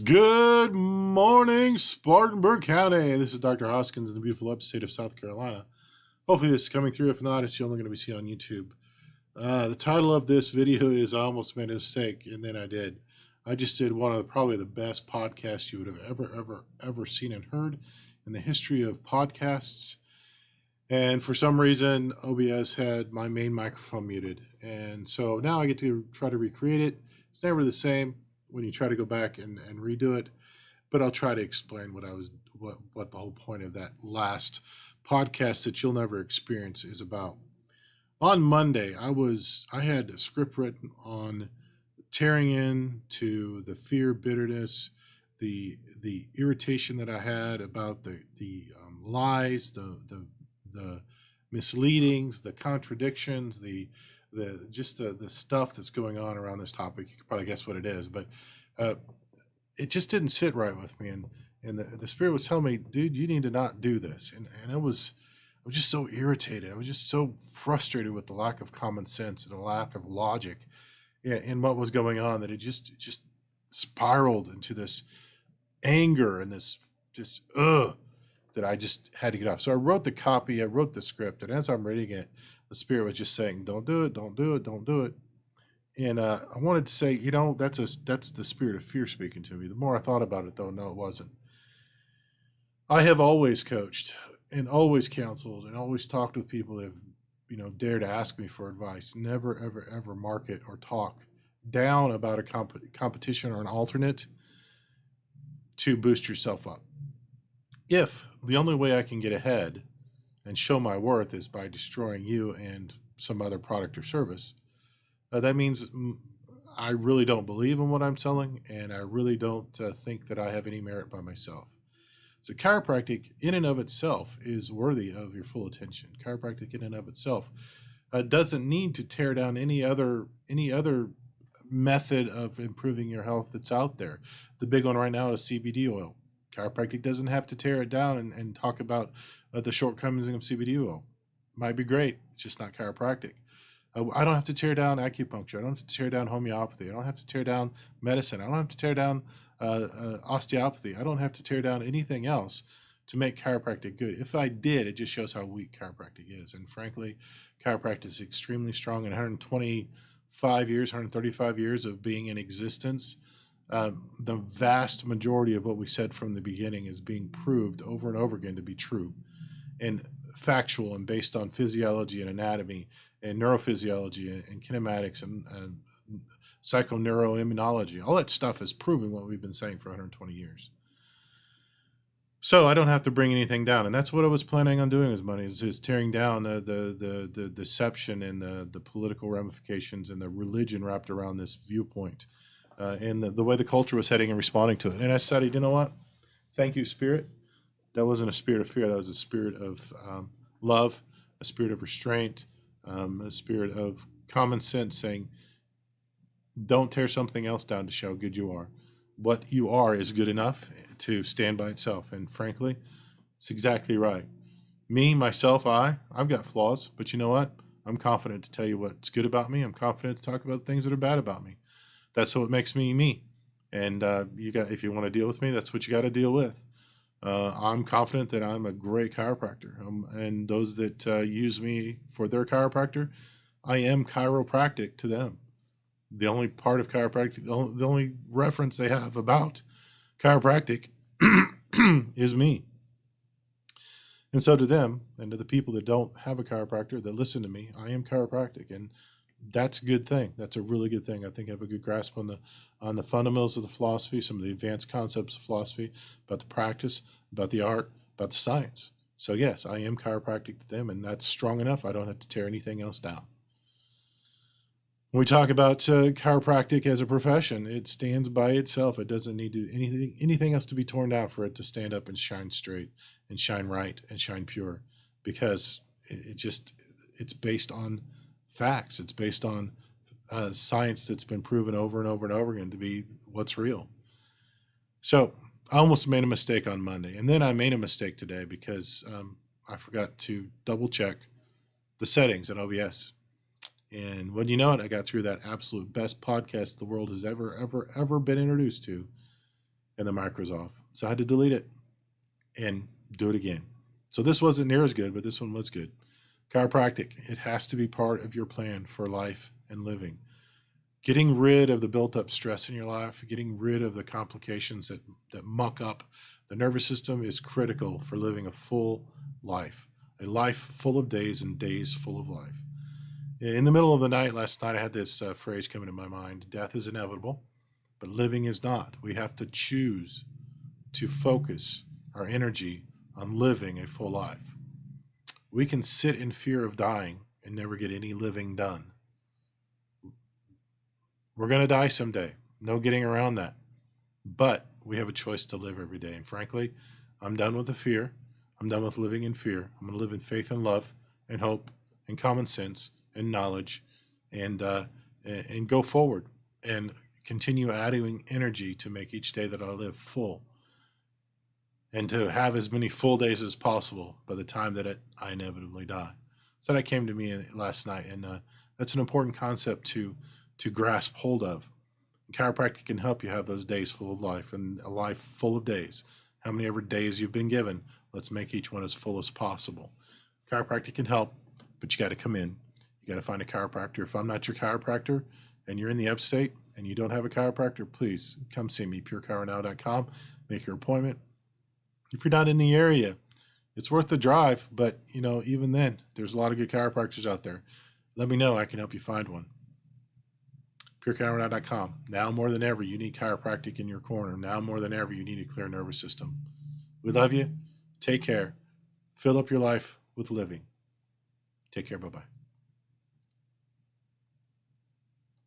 Good morning, Spartanburg County. This is Dr. Hoskins in the beautiful upstate of South Carolina. Hopefully, this is coming through. If not, it's only going to be seen on YouTube. The title of this video is I Almost Made a Mistake, and then I did. I just did one of probably the best podcasts you would have ever seen and heard in the history of podcasts. And for some reason, OBS had my main microphone muted. And so now I get to try to recreate it. It's never the same when you try to go back and redo it, but I'll try to explain what the whole point of that last podcast that you'll never experience is about. On Monday, I had a script written on tearing into the fear, bitterness, the irritation that I had about the lies, the misleadings, the contradictions, the stuff that's going on around this topic. You can probably guess what it is, but uh, it just didn't sit right with me, and the spirit was telling me, dude, you need to not do this, and I was just so irritated. I was just so frustrated with the lack of common sense and the lack of logic in what was going on that it just spiraled into this anger and this that I just had to get off. So I wrote the copy, I wrote the script, and as I'm reading it, the spirit was just saying, "Don't do it, don't do it, don't do it." And I wanted to say, that's the spirit of fear speaking to me. The more I thought about it, though, no, it wasn't. I have always coached and always counseled and always talked with people that have, dared to ask me for advice. Never, ever, ever market or talk down about a competition or an alternate to boost yourself up. If the only way I can get ahead and show my worth is by destroying you and some other product or service, that means I really don't believe in what I'm selling, and I really don't think that I have any merit by myself. So chiropractic in and of itself is worthy of your full attention. Chiropractic in and of itself doesn't need to tear down any other method of improving your health that's out there. The big one right now is CBD oil. Chiropractic doesn't have to tear it down and talk about the shortcomings of CBD oil. Might be great. It's just not chiropractic. I don't have to tear down acupuncture. I don't have to tear down homeopathy. I don't have to tear down medicine. I don't have to tear down osteopathy. I don't have to tear down anything else to make chiropractic good. If I did, it just shows how weak chiropractic is. And frankly, chiropractic is extremely strong. In 125 years, 135 years of being in existence, the vast majority of what we said from the beginning is being proved over and over again to be true and factual and based on physiology and anatomy and neurophysiology and kinematics and psychoneuroimmunology. All that stuff is proving what we've been saying for 120 years. So I don't have to bring anything down, and that's what I was planning on doing. As money is tearing down the deception and the political ramifications and the religion wrapped around this viewpoint, and the way the culture was heading and responding to it. And I decided, you know what? Thank you, Spirit. That wasn't a spirit of fear. That was a spirit of love, a spirit of restraint, a spirit of common sense saying, don't tear something else down to show how good you are. What you are is good enough to stand by itself. And frankly, it's exactly right. Me, myself, I've got flaws, but you know what? I'm confident to tell you what's good about me. I'm confident to talk about things that are bad about me. That's what makes me me. And if you want to deal with me, that's what you got to deal with. I'm confident that I'm a great chiropractor, and those that use me for their chiropractor, I am chiropractic to them. The only part of chiropractic, the only reference they have about chiropractic is me. And so to them, and to the people that don't have a chiropractor that listen to me, I am chiropractic, and that's a good thing. That's a really good thing. I think I have a good grasp on the fundamentals of the philosophy, some of the advanced concepts of philosophy, about the practice, about the art, about the science. So yes, I am chiropractic to them, and that's strong enough. I don't have to tear anything else down. When we talk about chiropractic as a profession, it stands by itself. It doesn't need anything else to be torn down for it to stand up and shine straight and shine right and shine pure, because it's based on facts. It's based on science that's been proven over and over and over again to be what's real. So I almost made a mistake on Monday, and then I made a mistake today because I forgot to double check the settings at OBS. And when you know it, I got through that absolute best podcast the world has ever been introduced to. and the micro's off. So I had to delete it and do it again. So this wasn't near as good, but this one was good. Chiropractic, it has to be part of your plan for life and living. Getting rid of the built up stress in your life, getting rid of the complications that muck up the nervous system is critical for living a full life, a life full of days and days full of life. In the middle of the night last night, I had this phrase come into my mind: death is inevitable, but living is not. We have to choose to focus our energy on living a full life. We can sit in fear of dying and never get any living done. We're going to die someday. No getting around that. But we have a choice to live every day. And frankly, I'm done with the fear. I'm done with living in fear. I'm going to live in faith and love and hope and common sense and knowledge and go forward and continue adding energy to make each day that I live full and to have as many full days as possible by the time that I inevitably die. So that came to me last night, and that's an important concept to grasp hold of. Chiropractic can help you have those days full of life and a life full of days. How many ever days you've been given, let's make each one as full as possible. Chiropractic can help, but you got to come in. You got to find a chiropractor. If I'm not your chiropractor and you're in the upstate and you don't have a chiropractor, please come see me, purechironow.com. Make your appointment. If you're not in the area, it's worth the drive, but even then, there's a lot of good chiropractors out there. Let me know. I can help you find one. purechironow.com. Now more than ever, you need chiropractic in your corner. Now more than ever, you need a clear nervous system. We love you. Take care. Fill up your life with living. Take care. Bye-bye.